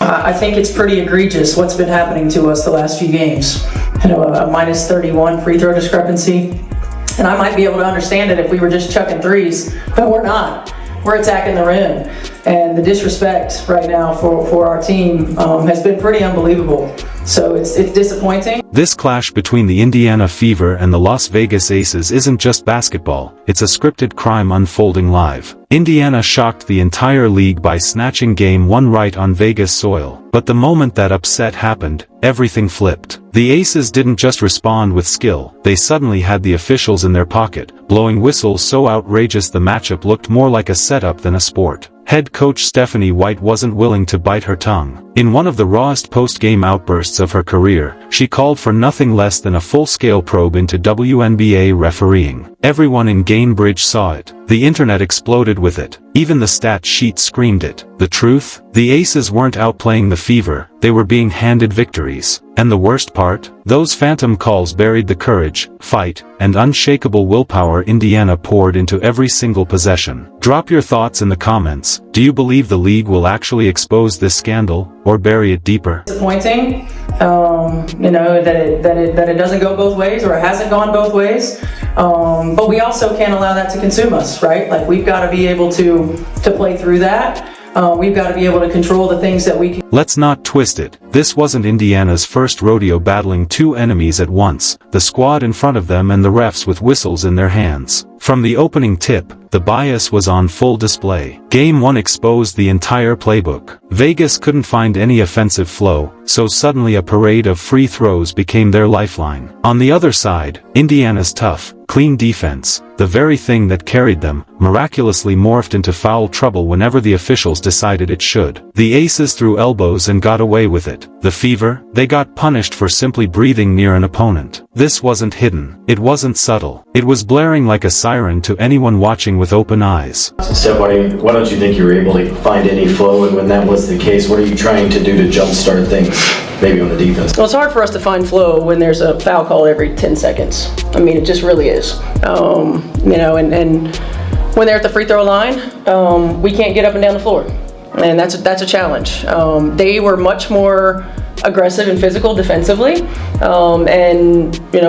I think it's pretty egregious what's been happening to us the last few games. A minus 31 free throw discrepancy. And I might be able to understand it if we were just chucking threes, but we're not. We're attacking the rim. And the disrespect right now for our team has been pretty unbelievable. So it's disappointing. This clash between the Indiana Fever and the Las Vegas Aces isn't just basketball, it's a scripted crime unfolding live. Indiana shocked the entire league by snatching Game 1 right on Vegas soil. But the moment that upset happened, everything flipped. The Aces didn't just respond with skill, they suddenly had the officials in their pocket, blowing whistles so outrageous the matchup looked more like a setup than a sport. Head coach Stephanie White wasn't willing to bite her tongue. In one of the rawest post-game outbursts of her career, she called for nothing less than a full-scale probe into WNBA refereeing. Everyone in Gainbridge saw it. The internet exploded with it. Even the stat sheet screamed it. The truth? The Aces weren't outplaying the Fever, they were being handed victories. And the worst part? Those phantom calls buried the courage, fight, and unshakable willpower Indiana poured into every single possession. Drop your thoughts in the comments. Do you believe the league will actually expose this scandal, or bury it deeper? Disappointing, that it doesn't go both ways, or it hasn't gone both ways. But we also can't allow that to consume us, right? Like, we've got to be able to play through that. We've got to be able to control the things that we can. Let's not twist it. This wasn't Indiana's first rodeo battling two enemies at once, the squad in front of them and the refs with whistles in their hands. From the opening tip, the bias was on full display. Game 1 exposed the entire playbook. Vegas couldn't find any offensive flow, so suddenly a parade of free throws became their lifeline. On the other side, Indiana's tough, clean defense, the very thing that carried them, miraculously morphed into foul trouble whenever the officials decided it should. The Aces threw elbows and got away with it. The Fever, they got punished for simply breathing near an opponent. This wasn't hidden. It wasn't subtle. It was blaring like a siren to anyone watching with open eyes. Steph, why don't you think you were able to find any flow, and when that was the case, what are you trying to do to jumpstart things, maybe on the defense? Well, it's hard for us to find flow when there's a foul call every 10 seconds. I mean, it just really is. And when they're at the free throw line, we can't get up and down the floor. And that's a challenge. They were much more aggressive and physical defensively,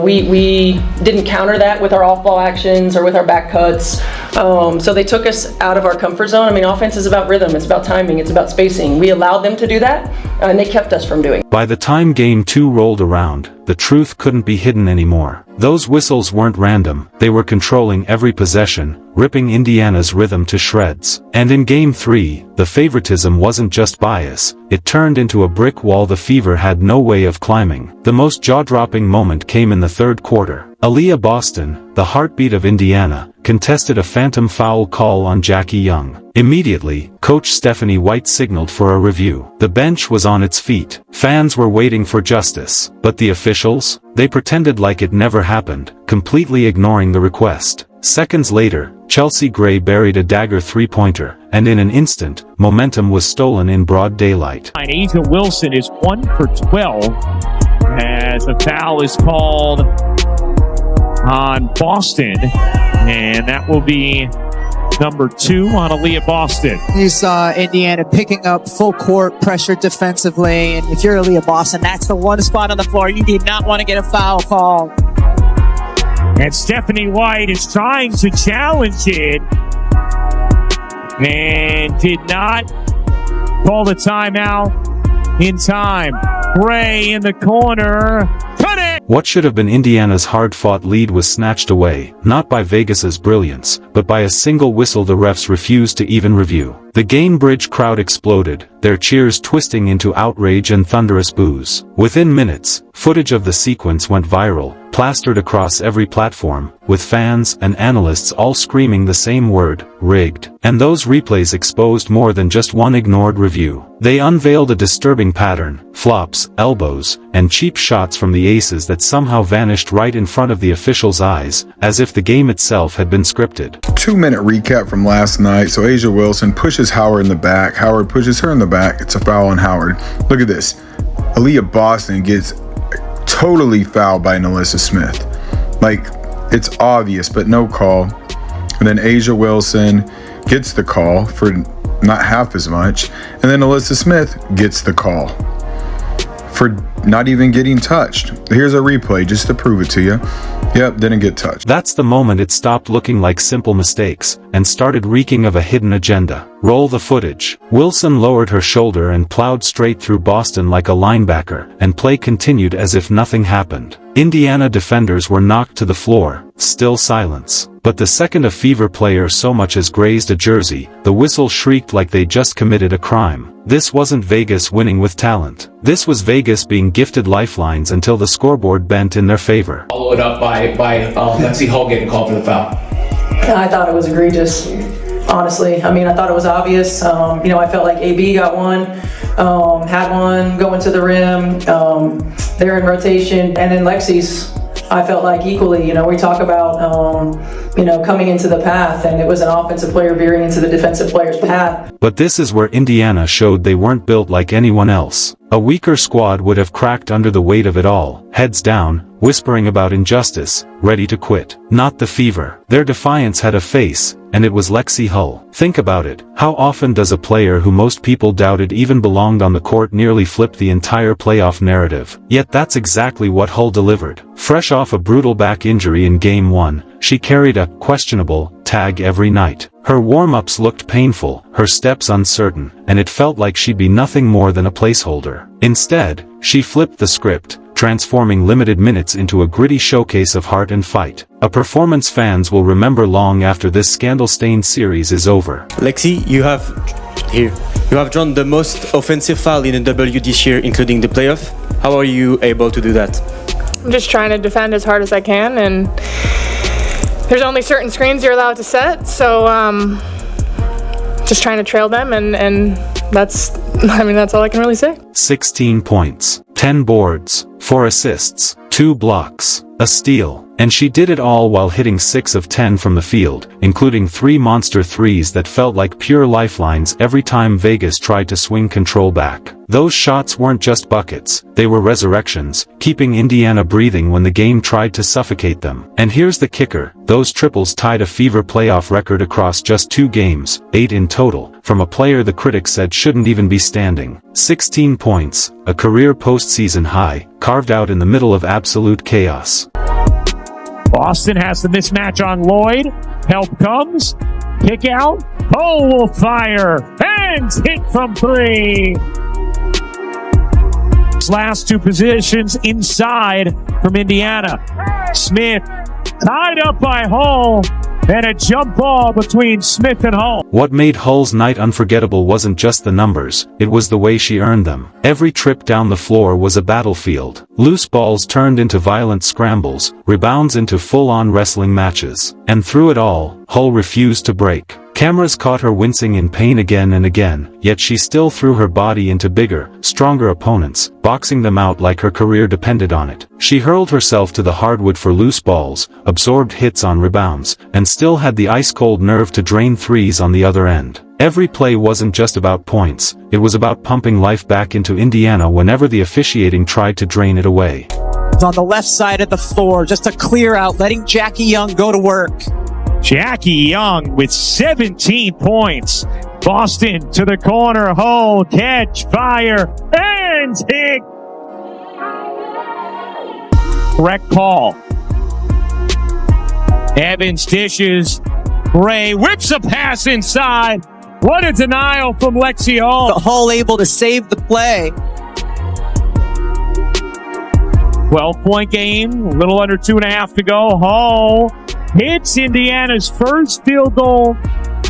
we didn't counter that with our off-ball actions or with our back cuts. So they took us out of our comfort zone. I mean, offense is about rhythm, it's about timing, it's about spacing. We allowed them to do that, and they kept us from doing it. By the time Game 2 rolled around, the truth couldn't be hidden anymore. Those whistles weren't random, they were controlling every possession, ripping Indiana's rhythm to shreds. And in Game 3, the favoritism wasn't just bias, it turned into a brick wall the Fever had no way of climbing. The most jaw-dropping moment came in the third quarter. Aaliyah Boston, the heartbeat of Indiana, contested a phantom foul call on Jackie Young. Immediately, Coach Stephanie White signaled for a review. The bench was on its feet. Fans were waiting for justice. But the officials? They pretended like it never happened, completely ignoring the request. Seconds later, Chelsea Gray buried a dagger three-pointer, and in an instant, momentum was stolen in broad daylight. A'ja Wilson is 1 for 12 as a foul is called on Boston, and that will be number 2 on Aaliyah Boston. You saw Indiana picking up full court pressure defensively, and if you're Aaliyah Boston, that's the one spot on the floor you did not want to get a foul call. And Stephanie White is trying to challenge it and did not call the timeout in time. Gray in the corner. Cut it! What should have been Indiana's hard-fought lead was snatched away, not by Vegas's brilliance, but by a single whistle the refs refused to even review. The Gainbridge crowd exploded, their cheers twisting into outrage and thunderous boos. Within minutes, footage of the sequence went viral, plastered across every platform, with fans and analysts all screaming the same word, rigged. And those replays exposed more than just one ignored review. They unveiled a disturbing pattern, flops, elbows, and cheap shots from the Aces that somehow vanished right in front of the officials' eyes, as if the game itself had been scripted. 2-minute recap from last night. So A'ja Wilson pushes Howard in the back. Howard pushes her in the back. It's a foul on Howard. Look at this. Aaliyah Boston gets totally fouled by Nalissa Smith. Like, it's obvious, but no call. And then A'ja Wilson gets the call for not half as much. And then Alyssa Smith gets the call for not even getting touched. Here's a replay just to prove it to you. Yep, didn't get touched. That's the moment it stopped looking like simple mistakes and started reeking of a hidden agenda. Roll the footage. Wilson lowered her shoulder and plowed straight through Boston like a linebacker, and play continued as if nothing happened. Indiana defenders were knocked to the floor, still silence. But the second a Fever player so much as grazed a jersey, the whistle shrieked like they just committed a crime. This wasn't Vegas winning with talent. This was Vegas being gifted lifelines until the scoreboard bent in their favor. Followed up by Lexi Hull getting called for the foul. I thought it was egregious, honestly. I mean, I thought it was obvious. I felt like AB got one, had one going to the rim. They're in rotation. And then Lexi's, I felt like equally, we talk about, coming into the path, and it was an offensive player veering into the defensive player's path. But this is where Indiana showed they weren't built like anyone else. A weaker squad would have cracked under the weight of it all, heads down, whispering about injustice, ready to quit. Not the Fever. Their defiance had a face, and it was Lexi Hull. Think about it. How often does a player who most people doubted even belonged on the court nearly flip the entire playoff narrative? Yet that's exactly what Hull delivered. Fresh off a brutal back injury in Game 1, she carried a questionable tag every night. Her warm-ups looked painful, her steps uncertain, and it felt like she'd be nothing more than a placeholder. Instead, she flipped the script, transforming limited minutes into a gritty showcase of heart and fight. A performance fans will remember long after this scandal-stained series is over. Lexi, you have drawn the most offensive foul in the W this year, including the playoff. How are you able to do that? I'm just trying to defend as hard as I can, and there's only certain screens you're allowed to set, so just trying to trail them, and that's all I can really say. 16 points, 10 boards, 4 assists, 2 blocks, a steal, and she did it all while hitting 6 of 10 from the field, including 3 monster threes that felt like pure lifelines every time Vegas tried to swing control back. Those shots weren't just buckets, they were resurrections, keeping Indiana breathing when the game tried to suffocate them. And here's the kicker, those triples tied a Fever playoff record across just 2 games, 8 in total, from a player the critics said shouldn't even be standing. 16 points, a career postseason high, carved out in the middle of absolute chaos. Boston has the mismatch on Lloyd. Help comes. Kick out. Hull will fire. And hit from 3. His last 2 positions inside from Indiana. Smith tied up by Hull. And a jump ball between Smith and Hull. What made Hull's night unforgettable wasn't just the numbers, it was the way she earned them. Every trip down the floor was a battlefield. Loose balls turned into violent scrambles, rebounds into full-on wrestling matches. And through it all, Hull refused to break. Cameras caught her wincing in pain again and again, yet she still threw her body into bigger, stronger opponents, boxing them out like her career depended on it. She hurled herself to the hardwood for loose balls, absorbed hits on rebounds, and still had the ice-cold nerve to drain threes on the other end. Every play wasn't just about points, it was about pumping life back into Indiana whenever the officiating tried to drain it away. On the left side of the floor, just a clear out, letting Jackie Young go to work. Jackie Young with 17 points. Boston to the corner. Hull, catch, fire, and hit. Correct call. Evans dishes. Ray whips a pass inside. What a denial from Lexi Hull. Hull able to save the play. 12-point game, a little under 2.5 to go. Hull hits Indiana's first field goal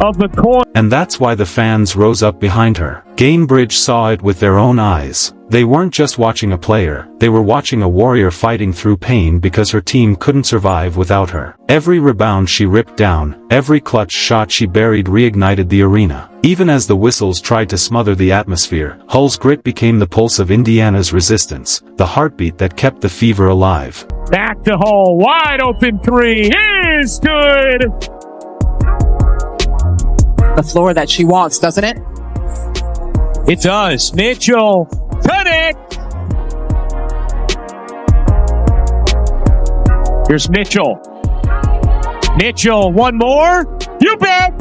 of the quarter. And that's why the fans rose up behind her. Gainbridge saw it with their own eyes. They weren't just watching a player, they were watching a warrior fighting through pain because her team couldn't survive without her. Every rebound she ripped down, every clutch shot she buried reignited the arena. Even as the whistles tried to smother the atmosphere, Hull's grit became the pulse of Indiana's resistance, the heartbeat that kept the Fever alive. Back to Hull, wide open 3 is good. The floor that she wants, doesn't it? It does. Mitchell, connect. Here's Mitchell. Mitchell, one more. You bet.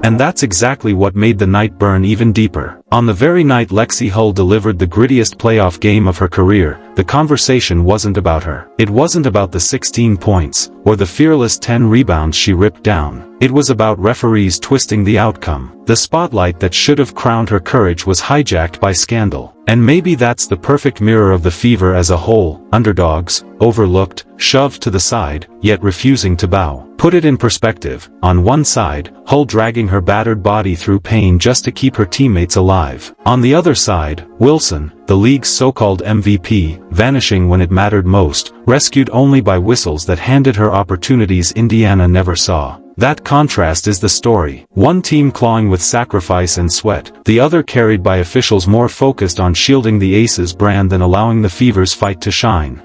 And that's exactly what made the night burn even deeper. On the very night Lexi Hull delivered the grittiest playoff game of her career, the conversation wasn't about her. It wasn't about the 16 points, or the fearless 10 rebounds she ripped down. It was about referees twisting the outcome. The spotlight that should have crowned her courage was hijacked by scandal. And maybe that's the perfect mirror of the Fever as a whole: underdogs, overlooked, shoved to the side, yet refusing to bow. Put it in perspective: on one side, Hull dragging her battered body through pain just to keep her teammates alive. On the other side, Wilson, the league's so-called MVP, vanishing when it mattered most, rescued only by whistles that handed her opportunities Indiana never saw. That contrast is the story. One team clawing with sacrifice and sweat, the other carried by officials more focused on shielding the Aces brand than allowing the Fever's fight to shine.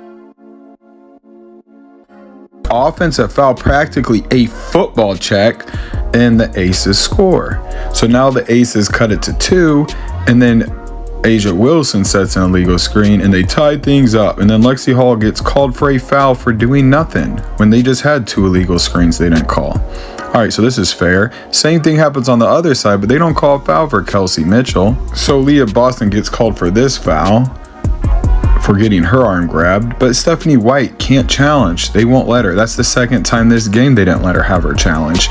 Offensive foul, practically a football check, and the Aces score. So now the Aces cut it to 2, and then Asia Wilson sets an illegal screen, and they tied things up. And then Lexi Hull gets called for a foul for doing nothing when they just had 2 illegal screens they didn't call. All right, so this is fair. Same thing happens on the other side, but they don't call a foul for Kelsey Mitchell. So Leah Boston gets called for this foul for getting her arm grabbed, but Stephanie White can't challenge. They won't let her. That's the second time this game they didn't let her have her challenge.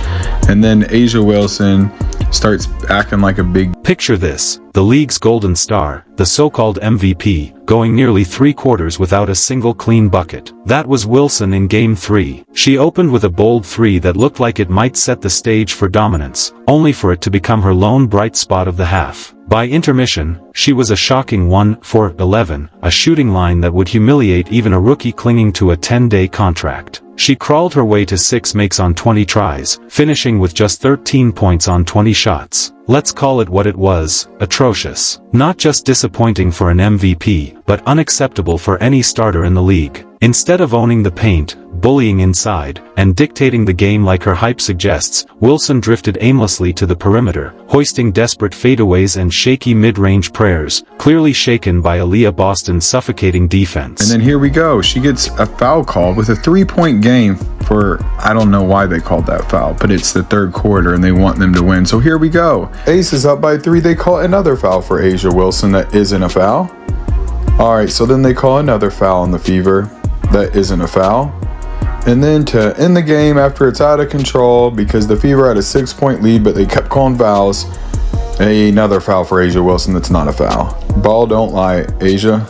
And then Asia Wilson starts acting like a big... Picture this: the league's golden star, the so-called MVP, going nearly 3 quarters without a single clean bucket. That was Wilson in Game 3. She opened with a bold 3 that looked like it might set the stage for dominance, only for it to become her lone bright spot of the half. By intermission, she was a shocking 1 for 11, a shooting line that would humiliate even a rookie clinging to a 10-day contract. She crawled her way to 6 makes on 20 tries, finishing with just 13 points on 20 shots. Let's call it what it was: atrocious. Not just disappointing for an MVP, but unacceptable for any starter in the league. Instead of owning the paint, bullying inside, and dictating the game like her hype suggests, Wilson drifted aimlessly to the perimeter, hoisting desperate fadeaways and shaky mid-range prayers, clearly shaken by Aaliyah Boston's suffocating defense. And then here we go. She gets a foul call with a 3-point game for, I don't know why they called that foul, but it's the third quarter and they want them to win. So here we go. Ace is up by 3. They call another foul for Asia Wilson that isn't a foul. All right, so then they call another foul on the Fever that isn't a foul. And then to end the game after it's out of control, because the Fever had a 6-point lead, but they kept calling fouls, another foul for Asia Wilson that's not a foul. Ball don't lie, Asia.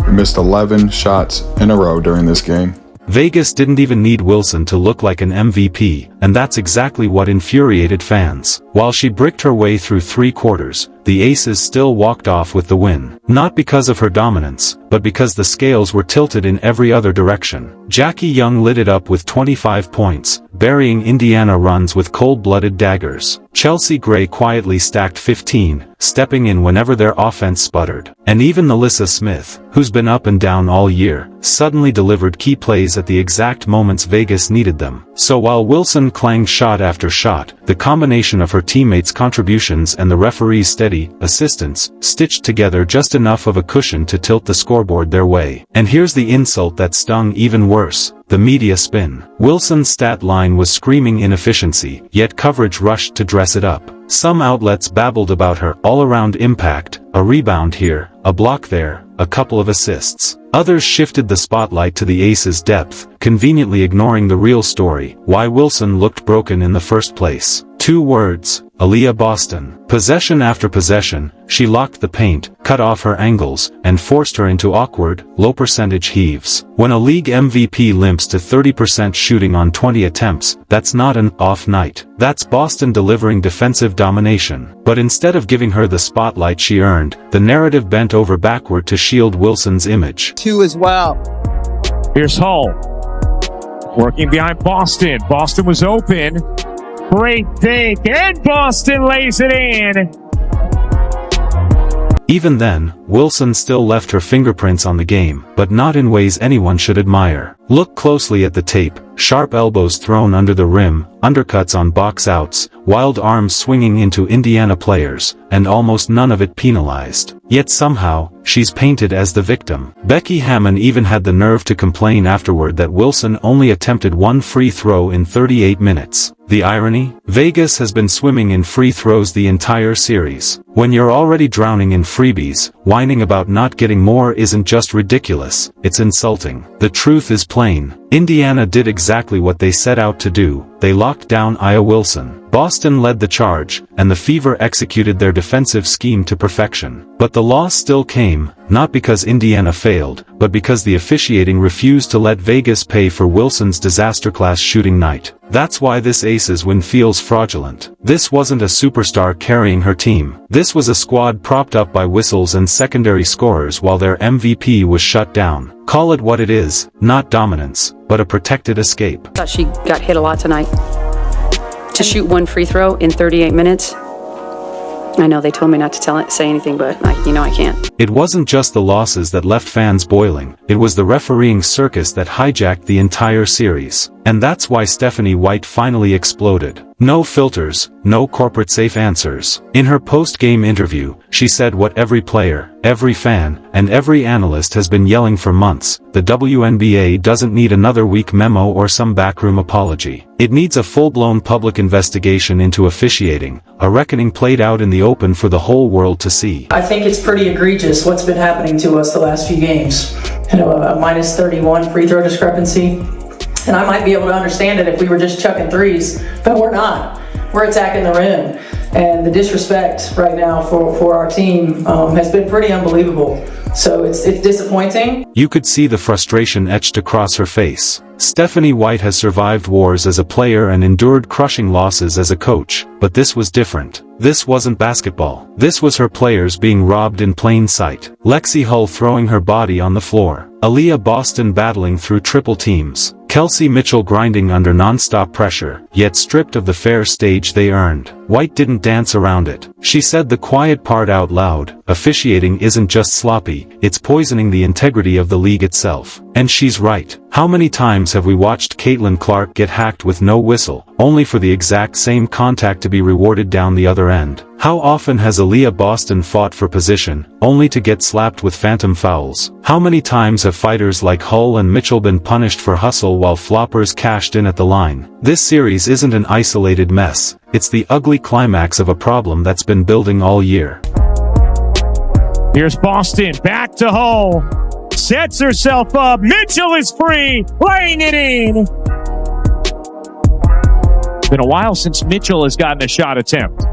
You missed 11 shots in a row during this game. Vegas didn't even need Wilson to look like an MVP, and that's exactly what infuriated fans. While she bricked her way through 3 quarters, the Aces still walked off with the win. Not because of her dominance, but because the scales were tilted in every other direction. Jackie Young lit it up with 25 points, burying Indiana runs with cold-blooded daggers. Chelsea Gray quietly stacked 15, stepping in whenever their offense sputtered. And even Alyssa Smith, who's been up and down all year, suddenly delivered key plays at the exact moments Vegas needed them. So while Wilson clanged shot after shot, the combination of her teammates' contributions and the referee's steady assistance stitched together just enough of a cushion to tilt the scoreboard their way. And here's the insult that stung even worse: the media spin. Wilson's stat line was screaming inefficiency, yet coverage rushed to dress it up. Some outlets babbled about her all-around impact: a rebound here, a block there, a couple of assists. Others shifted the spotlight to the Aces' depth, conveniently ignoring the real story: why Wilson looked broken in the first place. 2 words: Aaliyah Boston. Possession after possession, she locked the paint, cut off her angles, and forced her into awkward, low-percentage heaves. When a league MVP limps to 30% shooting on 20 attempts, that's not an off night. That's Boston delivering defensive domination. But instead of giving her the spotlight she earned, the narrative bent over backward to shield Wilson's image. 2 as well. Here's Hull, working behind Boston. Boston was open. Great dig, and Boston lays it in. Even then, Wilson still left her fingerprints on the game, but not in ways anyone should admire. Look closely at the tape, sharp elbows thrown under the rim, undercuts on box outs, wild arms swinging into Indiana players, and almost none of it penalized. Yet somehow, she's painted as the victim. Becky Hammon even had the nerve to complain afterward that Wilson only attempted one free throw in 38 minutes. The irony? Vegas has been swimming in free throws the entire series. When you're already drowning in freebies, whining about not getting more isn't just ridiculous, it's insulting. The truth is plain. Indiana did exactly what they set out to do. They locked down Aya Wilson. Boston led the charge, and the Fever executed their defensive scheme to perfection. But the loss still came, not because Indiana failed, but because the officiating refused to let Vegas pay for Wilson's disaster-class shooting night. That's why this Aces win feels fraudulent. This wasn't a superstar carrying her team. This was a squad propped up by whistles and secondary scorers while their MVP was shut down. Call it what it is, not dominance, but a protected escape. Thought she got hit a lot tonight. To shoot one free throw in 38 minutes. I know they told me not to say anything, but I can't. It wasn't just the losses that left fans boiling, it was the refereeing circus that hijacked the entire series. And that's why Stephanie White finally exploded. No filters, no corporate safe answers. In her post-game interview, she said what every player, every fan, and every analyst has been yelling for months: the WNBA doesn't need another weak memo or some backroom apology. It needs a full-blown public investigation into officiating, a reckoning played out in the open for the whole world to see. I think it's pretty egregious what's been happening to us the last few games. A minus 31 free throw discrepancy. And I might be able to understand it if we were just chucking threes, but we're not. We're attacking the rim. And the disrespect right now for our team has been pretty unbelievable. So it's disappointing. You could see the frustration etched across her face. Stephanie White has survived wars as a player and endured crushing losses as a coach, but this was different. This wasn't basketball. This was her players being robbed in plain sight. Lexi Hull throwing her body on the floor. Aaliyah Boston battling through triple teams. Kelsey Mitchell grinding under non-stop pressure, yet stripped of the fair stage they earned. White didn't dance around it. She said the quiet part out loud: officiating isn't just sloppy, it's poisoning the integrity of the league itself. And she's right. How many times have we watched Caitlin Clark get hacked with no whistle, only for the exact same contact to be rewarded down the other end? How often has Aaliyah Boston fought for position, only to get slapped with phantom fouls? How many times have fighters like Hull and Mitchell been punished for hustle while floppers cashed in at the line? This series isn't an isolated mess, it's the ugly climax of a problem that's been building all year. Here's Boston, back to Hull. Sets herself up. Mitchell is free, laying it in. Been a while since Mitchell has gotten a shot attempt.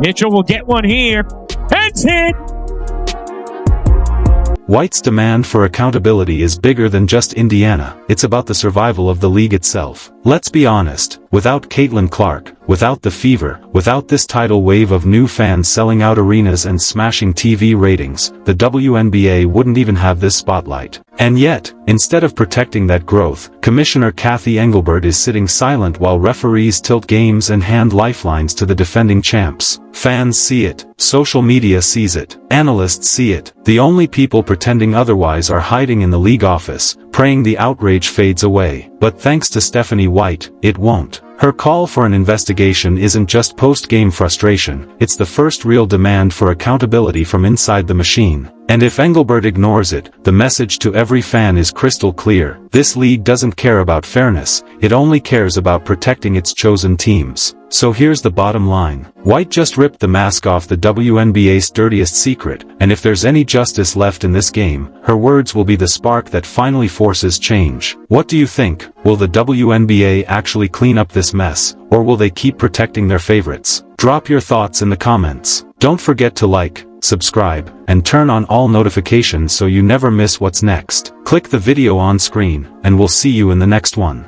Mitchell will get one here. It's hit. White's demand for accountability is bigger than just Indiana. It's about the survival of the league itself. Let's be honest, without Caitlin Clark, without the Fever, without this tidal wave of new fans selling out arenas and smashing TV ratings, the WNBA wouldn't even have this spotlight. And yet, instead of protecting that growth, Commissioner Kathy Engelbert is sitting silent while referees tilt games and hand lifelines to the defending champs. Fans see it, social media sees it, analysts see it. The only people pretending otherwise are hiding in the league office, praying the outrage fades away. But thanks to Stephanie White, it won't. Her call for an investigation isn't just post-game frustration, it's the first real demand for accountability from inside the machine. And if Engelbert ignores it, the message to every fan is crystal clear: this league doesn't care about fairness, it only cares about protecting its chosen teams. So here's the bottom line. White just ripped the mask off the WNBA's dirtiest secret, and if there's any justice left in this game, her words will be the spark that finally forces change. What do you think? Will the WNBA actually clean up this mess, or will they keep protecting their favorites? Drop your thoughts in the comments. Don't forget to like, subscribe, and turn on all notifications so you never miss what's next. Click the video on screen, and we'll see you in the next one.